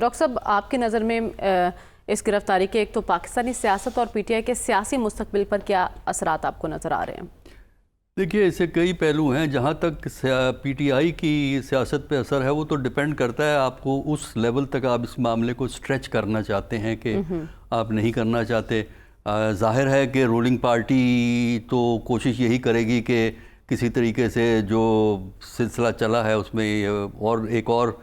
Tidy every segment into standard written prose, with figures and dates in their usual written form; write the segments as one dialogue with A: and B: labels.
A: Doctor صاحب، آپ کی نظر میں اس گرفتاری کے ایک تو پاکستانی سیاست اور پی ٹی آئی کے سیاسی مستقبل پر کیا اثرات آپ کو نظر آ رہے ہیں؟
B: دیکھیے، اسے کئی پہلو ہیں. جہاں تک پی ٹی آئی کی سیاست پہ اثر ہے وہ تو ڈیپینڈ کرتا ہے آپ کو اس لیول تک آپ اس معاملے کو سٹریچ کرنا چاہتے ہیں کہ آپ نہیں کرنا چاہتے. ظاہر ہے کہ رولنگ پارٹی تو کوشش یہی کرے گی کہ کسی طریقے سے جو سلسلہ چلا ہے اس میں اور ایک اور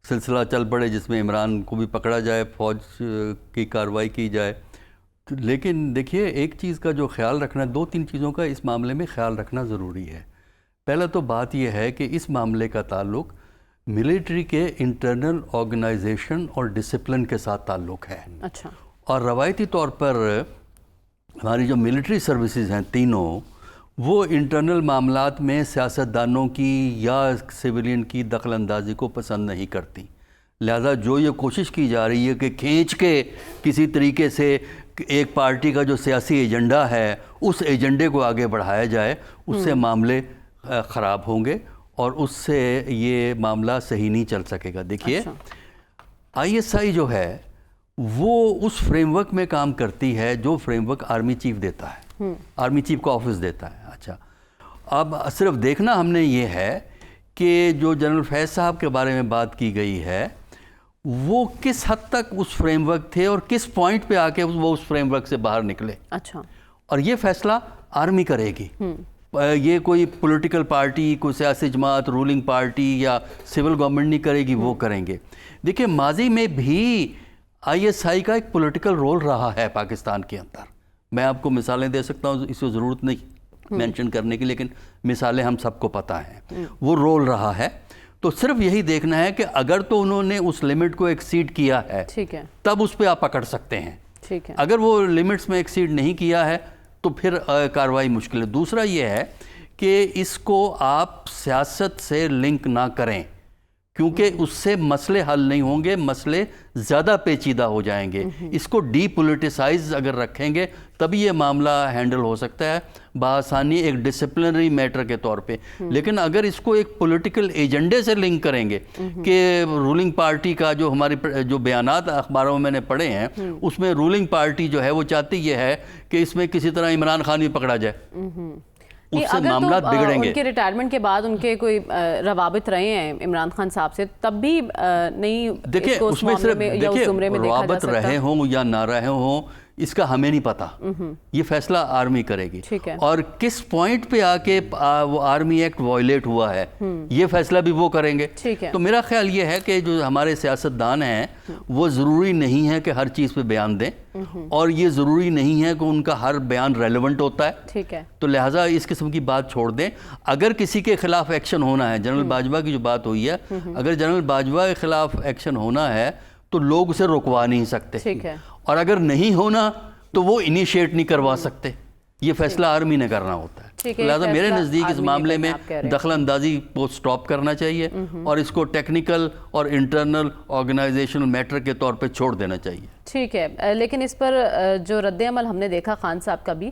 B: سلسلہ چل پڑے جس میں عمران کو بھی پکڑا جائے، فوج کی کارروائی کی جائے. لیکن دیکھیے، ایک چیز کا جو خیال رکھنا، دو تین چیزوں کا اس معاملے میں خیال رکھنا ضروری ہے. پہلا تو بات یہ ہے کہ اس معاملے کا تعلق ملٹری کے انٹرنل آرگنائزیشن اور ڈسپلن کے ساتھ تعلق ہے.
A: اچھا.
B: اور روایتی طور پر ہماری جو ملٹری سروسز ہیں تینوں، وہ انٹرنل معاملات میں سیاستدانوں کی یا سویلین کی دخل اندازی کو پسند نہیں کرتی. لہذا جو یہ کوشش کی جا رہی ہے کہ کھینچ کے کسی طریقے سے ایک پارٹی کا جو سیاسی ایجنڈا ہے اس ایجنڈے کو آگے بڑھایا جائے، اس سے معاملے خراب ہوں گے اور اس سے یہ معاملہ صحیح نہیں چل سکے گا. دیکھیے، آئی ایس آئی جو ہے وہ اس فریم ورک میں کام کرتی ہے جو فریم ورک آرمی چیف دیتا ہے، آرمی چیف کا آفس دیتا ہے. اچھا، اب صرف دیکھنا ہم نے یہ ہے کہ جو جنرل فیض صاحب کے بارے میں بات کی گئی ہے وہ کس حد تک اس فریم ورک تھے اور کس پوائنٹ پہ آ کے وہ اس فریم ورک سے باہر نکلے.
A: اچھا.
B: اور یہ فیصلہ آرمی کرے گی. یہ کوئی پولیٹیکل پارٹی، کوئی سیاسی جماعت، رولنگ پارٹی یا سول گورنمنٹ نہیں کرے گی، وہ کریں گے. دیکھیں، ماضی میں بھی آئی ایس آئی کا ایک پولیٹیکل رول رہا ہے پاکستان کے اندر. میں آپ کو مثالیں دے سکتا ہوں، اس کو ضرورت نہیں مینشن کرنے کی، لیکن مثالیں ہم سب کو پتہ ہیں. وہ رول رہا ہے. تو صرف یہی دیکھنا ہے کہ اگر تو انہوں نے اس لیمٹ کو ایکسیڈ کیا ہے تب اس پہ آپ پکڑ سکتے ہیں. اگر وہ لیمٹس میں ایکسیڈ نہیں کیا ہے تو پھر کارروائی مشکل ہے. دوسرا یہ ہے کہ اس کو آپ سیاست سے لنک نہ کریں، کیونکہ اس سے مسئلے حل نہیں ہوں گے، مسئلے زیادہ پیچیدہ ہو جائیں گے. اس کو ڈی پولیٹیسائز اگر رکھیں گے تبھی یہ معاملہ ہینڈل ہو سکتا ہے بآسانی ایک ڈسپلنری میٹر کے طور پہ. لیکن اگر اس کو ایک پولیٹیکل ایجنڈے سے لنک کریں گے کہ رولنگ پارٹی کا جو ہماری جو بیانات اخباروں میں نے پڑھے ہیں اس میں رولنگ پارٹی جو ہے وہ چاہتی یہ ہے کہ اس میں کسی طرح عمران خان بھی پکڑا جائے، اس سے معاملات بگڑیں گے.
A: ان کے ریٹائرمنٹ کے بعد ان کے کوئی روابط رہے ہیں عمران خان صاحب سے، تب بھی نہیں
B: دیکھیں اس میں صرف روابط رہے ہوں یا نہ رہے ہوں اس کا ہمیں نہیں پتا. یہ فیصلہ آرمی کرے گی. اور کس پوائنٹ پہ آ کے وہ آرمی ایکٹ وائلیٹ ہوا ہے یہ فیصلہ بھی وہ کریں گے. تو میرا خیال یہ ہے کہ جو ہمارے سیاستدان ہیں وہ ضروری نہیں ہے کہ ہر چیز پہ بیان دیں، اور یہ ضروری نہیں ہے کہ ان کا ہر بیان ریلیونٹ ہوتا ہے. تو لہٰذا اس قسم کی بات چھوڑ دیں. اگر کسی کے خلاف ایکشن ہونا ہے، جنرل باجوہ کی جو بات ہوئی ہے، اگر جنرل باجوہ کے خلاف ایکشن ہونا ہے تو لوگ اسے رکوا نہیں سکتے، اور اگر نہیں ہونا تو وہ انیشیٹ نہیں کروا سکتے. یہ فیصلہ آرمی نے کرنا ہوتا ہے. لہٰذا میرے نزدیک اس معاملے میں دخل اندازی کو سٹاپ کرنا چاہیے اور اس کو ٹیکنیکل اور انٹرنل آرگنائزیشنل میٹر کے طور پہ چھوڑ دینا چاہیے.
A: ٹھیک ہے، لیکن اس پر جو رد عمل ہم نے دیکھا خان صاحب کا بھی